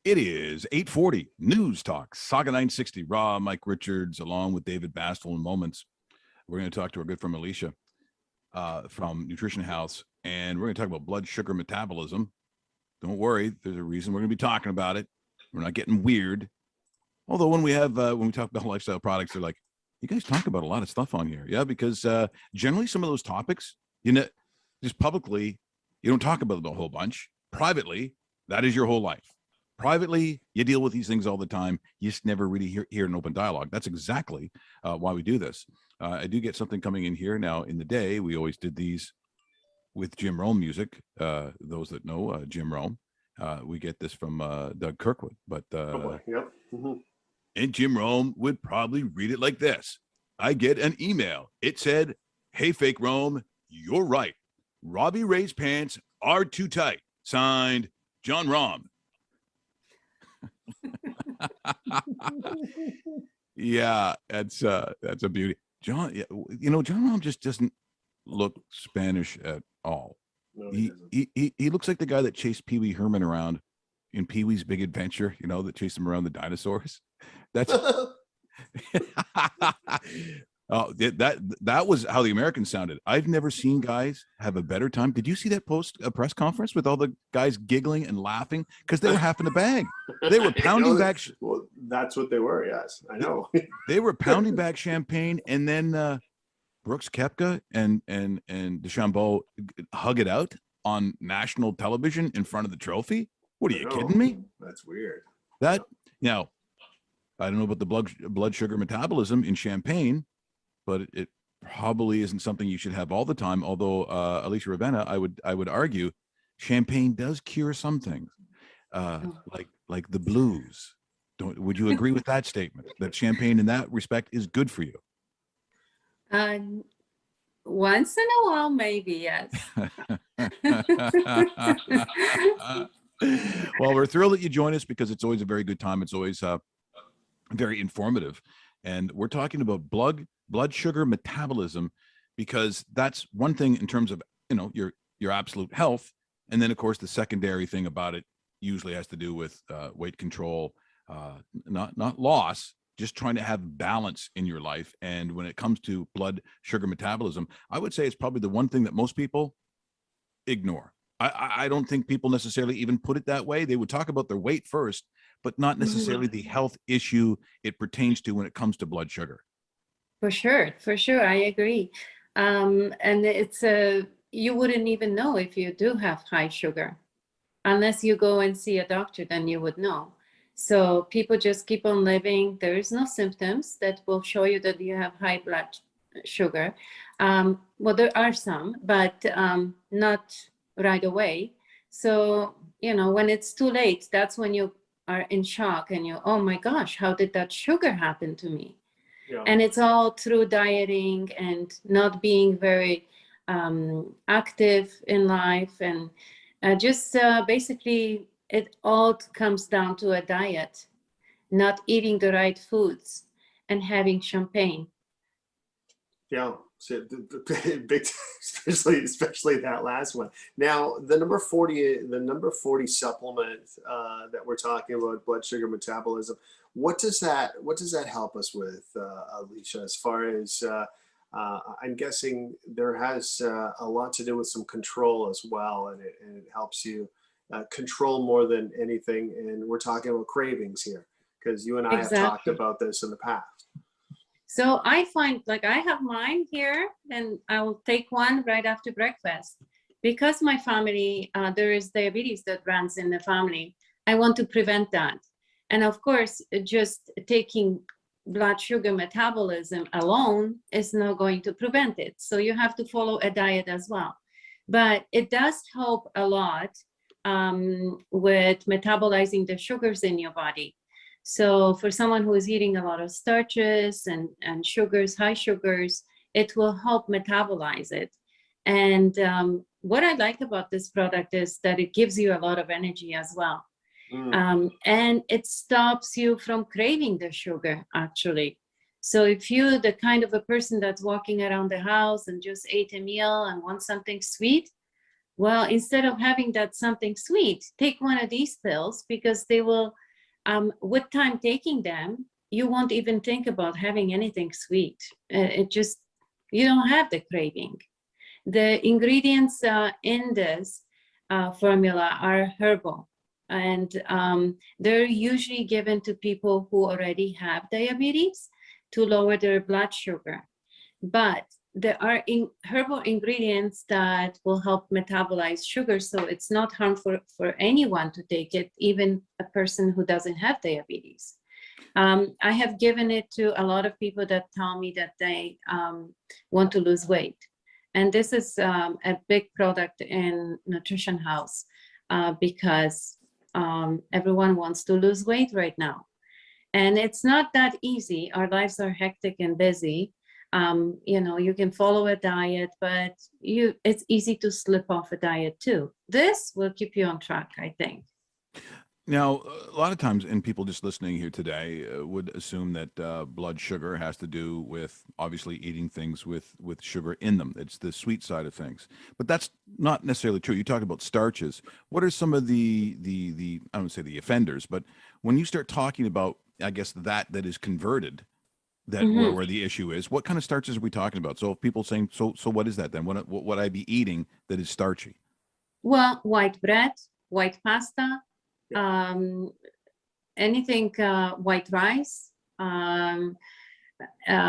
It is 8:40 News Talk, Saga 960, Raw, Mike Richards, along with David Bastel in moments. We're going to talk to our good friend Alicia from Nutrition House, and we're going to talk about blood sugar metabolism. Don't worry, there's a reason we're going to be talking about it. We're not getting weird. Although when we talk about lifestyle products, they're like, you guys talk about a lot of stuff on here. Yeah, because generally some of those topics, just publicly, you don't talk about them a whole bunch. Privately, that is your whole life. Privately, you deal with these things all the time. You just never really hear an open dialogue. That's exactly why we do this. I do get something coming in here now. In the day, we always did these with Jim Rome music. Those that know Jim Rome, we get this from Doug Kirkwood. But yep. Mm-hmm. And Jim Rome would probably read it like this. I get an email. It said, "Hey, fake Rome, you're right. Robbie Ray's pants are too tight. Signed, John Rome." Yeah, that's a beauty. John, John Rahm just doesn't look Spanish at all. No, he looks like the guy that chased Pee Wee Herman around in Pee Wee's Big Adventure, that chased him around the dinosaurs. That's oh, that was how the Americans sounded. I've never seen guys have a better time. Did you see that press conference with all the guys giggling and laughing because they were half in the bag? They were pounding back. Well, that's what they were. Yes, I know. They were pounding back champagne, and then Brooks Koepka and DeChambeau hug it out on national television in front of the trophy. What are you kidding me? That's weird. Now, I don't know about the blood sugar metabolism in champagne, but it probably isn't something you should have all the time. Although Alicia Ravenna, I would argue, champagne does cure some things, like the blues. Would you agree with that statement? That champagne, in that respect, is good for you? Once in a while, maybe, yes. Well, we're thrilled that you join us because it's always a very good time. It's always very informative, and we're talking about blood sugar metabolism because that's one thing in terms of your absolute health, and then of course the secondary thing about it usually has to do with weight control, not loss, just trying to have balance in your life. And when it comes to blood sugar metabolism, I would say it's probably the one thing that most people ignore. I don't think people necessarily even put it that way. They would talk about their weight first, but not necessarily the health issue it pertains to when it comes to blood sugar. For sure. I agree. And it's you wouldn't even know if you do have high sugar unless you go and see a doctor, then you would know. So people just keep on living. There is no symptoms that will show you that you have high blood sugar. Well, there are some, but not right away. So, when it's too late, that's when you are in shock and oh my gosh, how did that sugar happen to me? Yeah. And it's all through dieting and not being very active in life. And just basically, it all comes down to a diet, not eating the right foods and having champagne. Yeah, so big, especially that last one. Now, the number 40 supplement that we're talking about, blood sugar metabolism. What does that help us with, Alicia? As far as I'm guessing, there has a lot to do with some control as well, and it helps you control more than anything. And we're talking about cravings here because you and I have talked about this in the past. So I find, I have mine here, and I will take one right after breakfast. Because my family, there is diabetes that runs in the family, I want to prevent that. And of course, just taking blood sugar metabolism alone is not going to prevent it. So you have to follow a diet as well. But it does help a lot with metabolizing the sugars in your body. So for someone who is eating a lot of starches and sugars, high sugars, it will help metabolize it. And what I like about this product is that it gives you a lot of energy as well. And it stops you from craving the sugar, actually. So if you're the kind of a person that's walking around the house and just ate a meal and wants something sweet, Well, instead of having that something sweet, take one of these pills, because they will, with time taking them, you won't even think about having anything sweet. It just, you don't have the craving. The ingredients in this formula are herbal, and they're usually given to people who already have diabetes to lower their blood sugar. But there are herbal ingredients that will help metabolize sugar, so it's not harmful for anyone to take it, even a person who doesn't have diabetes. I have given it to a lot of people that tell me that they want to lose weight. And this is a big product in Nutrition House because everyone wants to lose weight right now. And it's not that easy. Our lives are hectic and busy. You know, you can follow a diet, but it's easy to slip off a diet too. This will keep you on track, I think. Now, a lot of times, and people just listening here today would assume that blood sugar has to do with obviously eating things with sugar in them. It's the sweet side of things, but that's not necessarily true. You talk about starches. What are some of the I don't say the offenders, but when you start talking about, I guess that is converted, that where the issue is, what kind of starches are we talking about? So if people saying, so what is that then? What would I be eating that is starchy? Well, white bread, white pasta, anything white rice,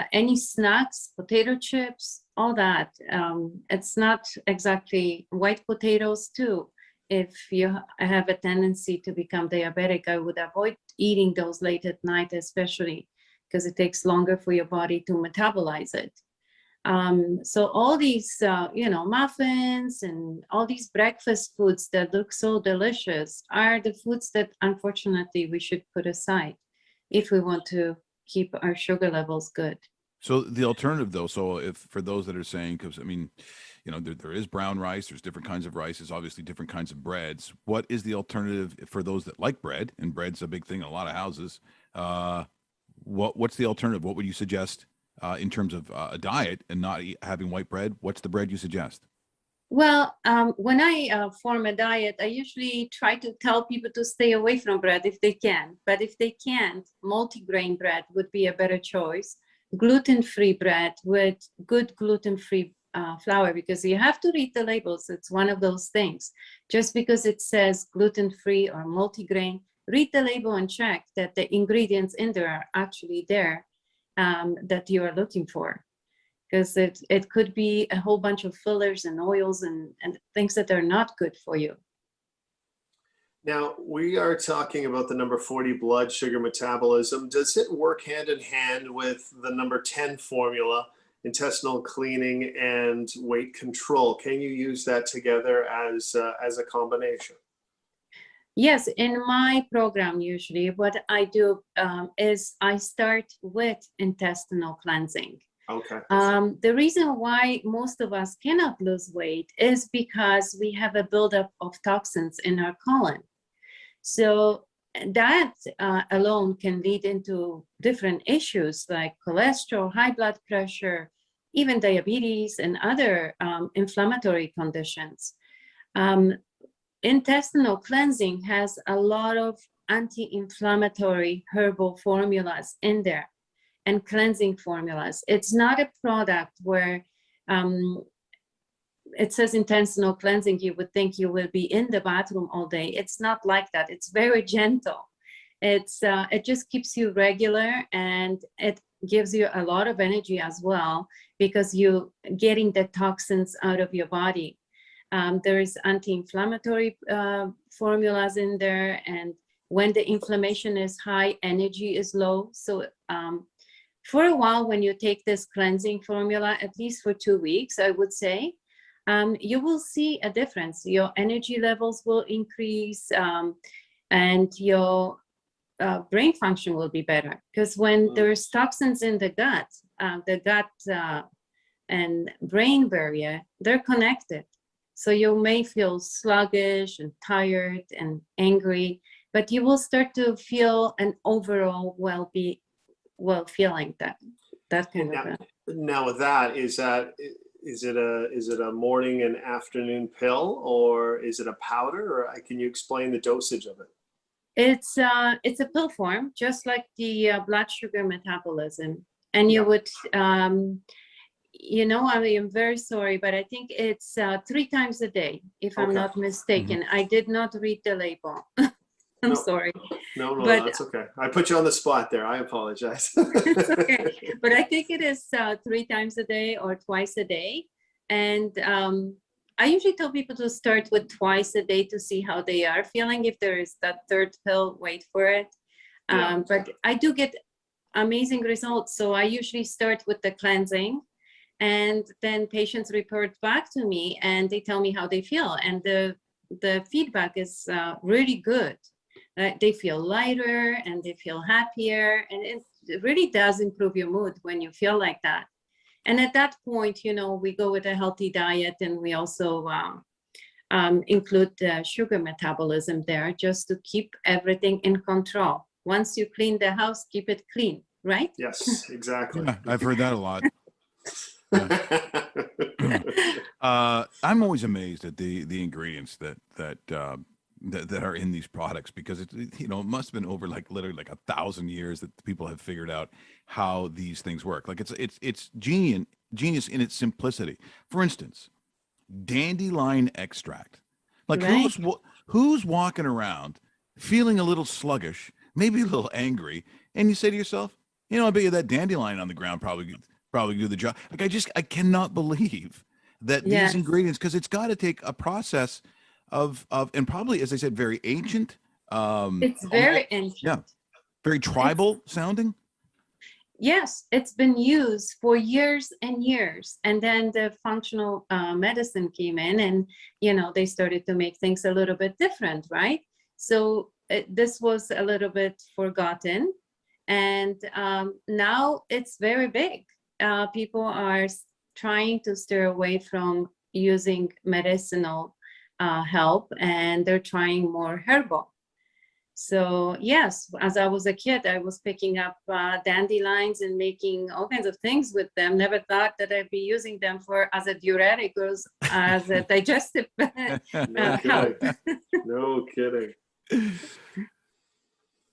any snacks, potato chips, all that. It's not exactly white potatoes too. If you have a tendency to become diabetic, I would avoid eating those late at night, especially because it takes longer for your body to metabolize it. So all these, muffins and all these breakfast foods that look so delicious are the foods that unfortunately we should put aside if we want to keep our sugar levels good. So the alternative though, so if for those that are saying, because I mean, there is brown rice, there's different kinds of rices, obviously different kinds of breads. What is the alternative for those that like bread? And bread's a big thing in a lot of houses. What's the alternative? What would you suggest in terms of a diet and not having white bread? What's the bread you suggest? Well, when I form a diet, I usually try to tell people to stay away from bread if they can. But if they can't, multigrain bread would be a better choice. Gluten-free bread with good gluten-free flour, because you have to read the labels. It's one of those things. Just because it says gluten-free or multigrain, read the label and check that the ingredients in there are actually there that you are looking for. Because it could be a whole bunch of fillers and oils and things that are not good for you. Now, we are talking about the number 40 blood sugar metabolism. Does it work hand in hand with the number 10 formula, intestinal cleaning and weight control? Can you use that together as a combination? Yes, in my program, usually what I do is I start with intestinal cleansing. Okay. The reason why most of us cannot lose weight is because we have a buildup of toxins in our colon. So that alone can lead into different issues like cholesterol, high blood pressure, even diabetes and other inflammatory conditions. Intestinal cleansing has a lot of anti-inflammatory herbal formulas in there and cleansing formulas. It's not a product where it says intestinal cleansing, you would think you will be in the bathroom all day. It's not like that. It's very gentle. It just keeps you regular, and it gives you a lot of energy as well because you're getting the toxins out of your body. There is anti-inflammatory formulas in there, and when the inflammation is high, energy is low. So for a while, when you take this cleansing formula, at least for 2 weeks, I would say, you will see a difference. Your energy levels will increase, and your brain function will be better. Because when there's toxins in the gut and brain barrier, they're connected. So you may feel sluggish and tired and angry, but you will start to feel an overall feeling that kind of. Now with that, is that Is it a morning and afternoon pill, or is it a powder, or can you explain the dosage of it? It's a pill form, just like the blood sugar metabolism. And you Yeah. would, I am very sorry, but I think it's 3 times a day, if I'm Okay. not mistaken. I did not read the label. I'm No. sorry. No, But that's okay. I put you on the spot there. I apologize. it's okay. But I think it is 3 times a day or twice a day. And I usually tell people to start with twice a day to see how they are feeling. If there is that third pill, wait for it. Yeah. But I do get amazing results. So I usually start with the cleansing, and then patients report back to me and they tell me how they feel. And the feedback is really good. They feel lighter and they feel happier. And it really does improve your mood when you feel like that. And at that point, we go with a healthy diet, and we also include the sugar metabolism there just to keep everything in control. Once you clean the house, keep it clean, right? Yes, exactly. Yeah, I've heard that a lot. I'm always amazed at the ingredients that are in these products, because it must have been over literally 1,000 years that people have figured out how these things work. Like it's genius in its simplicity. For instance, dandelion extract. Like Right. who's walking around feeling a little sluggish, maybe a little angry, and you say to yourself, I bet you that dandelion on the ground probably do the job. Like I cannot believe that these Yes. ingredients, because it's got to take a process of and probably, as I said, very ancient. It's very ancient. Yeah, very tribal sounding. Yes, it's been used for years and years. And then the functional medicine came in, and, they started to make things a little bit different, right? So this was a little bit forgotten. And now it's very big. People are trying to steer away from using medicinal help, and they're trying more herbal. So yes, as I was a kid, I was picking up dandelions and making all kinds of things with them. Never thought that I'd be using them as a diuretic or as a digestive No help. kidding. No kidding.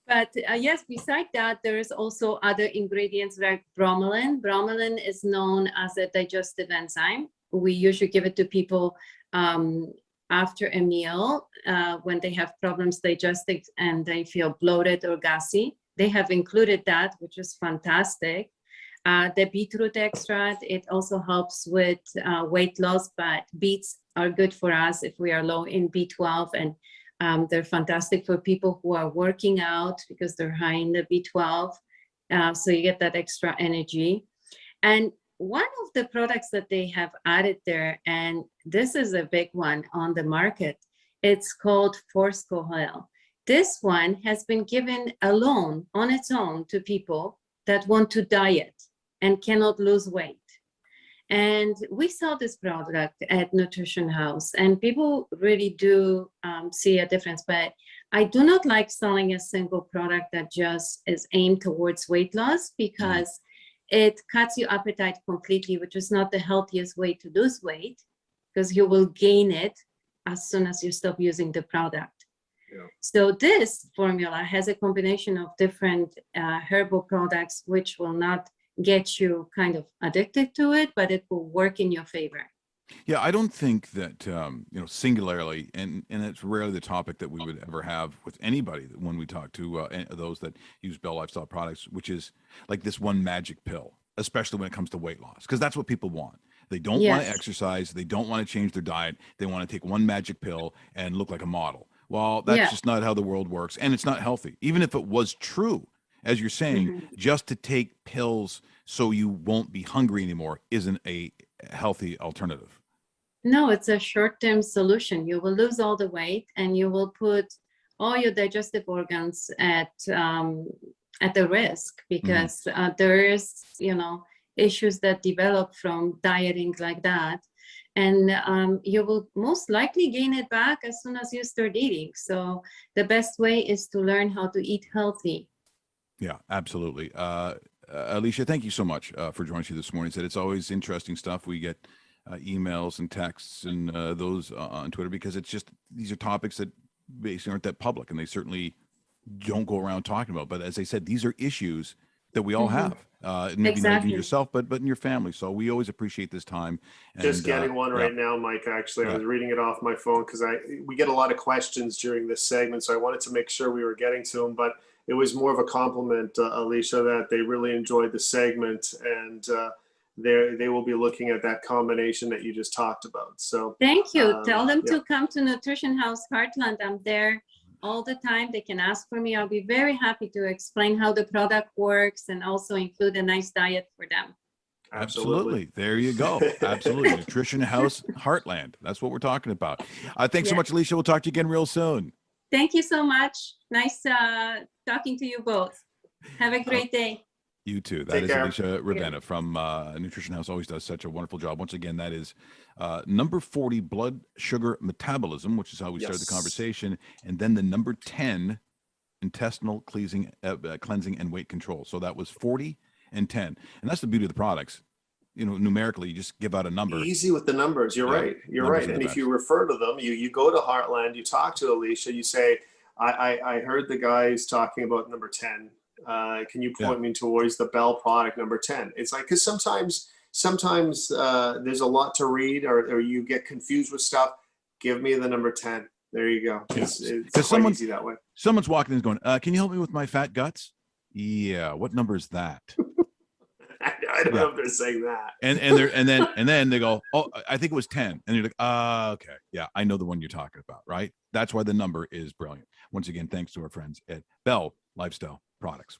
But yes, beside that, there is also other ingredients like bromelain. Bromelain is known as a digestive enzyme. We usually give it to people after a meal when they have problems digesting and they feel bloated or gassy. They have included that, which is fantastic. The beetroot extract, it also helps with weight loss, but beets are good for us if we are low in B12, and they're fantastic for people who are working out because they're high in the B12. So you get that extra energy. And one of the products that they have added there, and this is a big one on the market, it's called Forscohol. This one has been given alone on its own to people that want to diet and cannot lose weight. And we saw this product at Nutrition House, and people really do see a difference. But I do not like selling a single product that just is aimed towards weight loss, because it cuts your appetite completely, which is not the healthiest way to lose weight, because you will gain it as soon as you stop using the product. Yeah. So this formula has a combination of different herbal products, which will not get you kind of addicted to it, but it will work in your favor. Yeah, I don't think that singularly, and it's rarely the topic that we would ever have with anybody when we talk to those that use Bell Lifestyle products, which is like this one magic pill, especially when it comes to weight loss, because that's what people want. They don't want to exercise, they don't want to change their diet, they want to take one magic pill and look like a model. Well, that's just not how the world works, and it's not healthy. Even if it was true, as you're saying, just to take pills so you won't be hungry anymore isn't a healthy alternative. No, it's a short-term solution. You will lose all the weight, and you will put all your digestive organs at the risk, because there is, issues that develop from dieting like that. And you will most likely gain it back as soon as you start eating. So the best way is to learn how to eat healthy. Yeah, absolutely. Alicia, thank you so much for joining us this morning. It's always interesting stuff. We get emails and texts and those on Twitter, because it's just, these are topics that basically aren't that public, and they certainly don't go around talking about. But as I said, these are issues that we all have, maybe not even Exactly. yourself, but in your family. So we always appreciate this time. And, Just getting one yeah. right now, Mike. Actually, Yeah. I was reading it off my phone because we get a lot of questions during this segment, so I wanted to make sure we were getting to them. But it was more of a compliment, Alicia, that they really enjoyed the segment, and they will be looking at that combination that you just talked about. So Thank you. Tell them yeah. to come to Nutrition House Heartland. I'm there all the time. They can ask for me. I'll be very happy to explain how the product works and also include a nice diet for them. Absolutely. There you go. Absolutely. Nutrition House Heartland. That's what we're talking about. Thanks so much, Alicia. We'll talk to you again real soon. Thank you so much. Nice talking to you both. Have a great day. You too. That Take is care. Alicia Ravenna from Nutrition House. Always does such a wonderful job. Once again, that is number 40, blood sugar metabolism, which is how we started the conversation. And then the number 10, intestinal cleansing and weight control. So that was 40 and 10. And that's the beauty of the products. You know, numerically, you just give out a number. Easy with the numbers. You're right. You're Numbers right. are the And best. if you refer to them, you go to Heartland, you talk to Alicia, you say, I heard the guys talking about number 10. Can you point me towards the Bell product number 10? It's like, because sometimes there's a lot to read, or you get confused with stuff. Give me the number 10. There you go. It's quite easy that way. Someone's walking in and going, can you help me with my fat guts? Yeah. What number is that? I don't know if they're saying that. And then they go, oh, I think it was 10. And you're like, okay. Yeah, I know the one you're talking about, right? That's why the number is brilliant. Once again, thanks to our friends at Bell Lifestyle Products.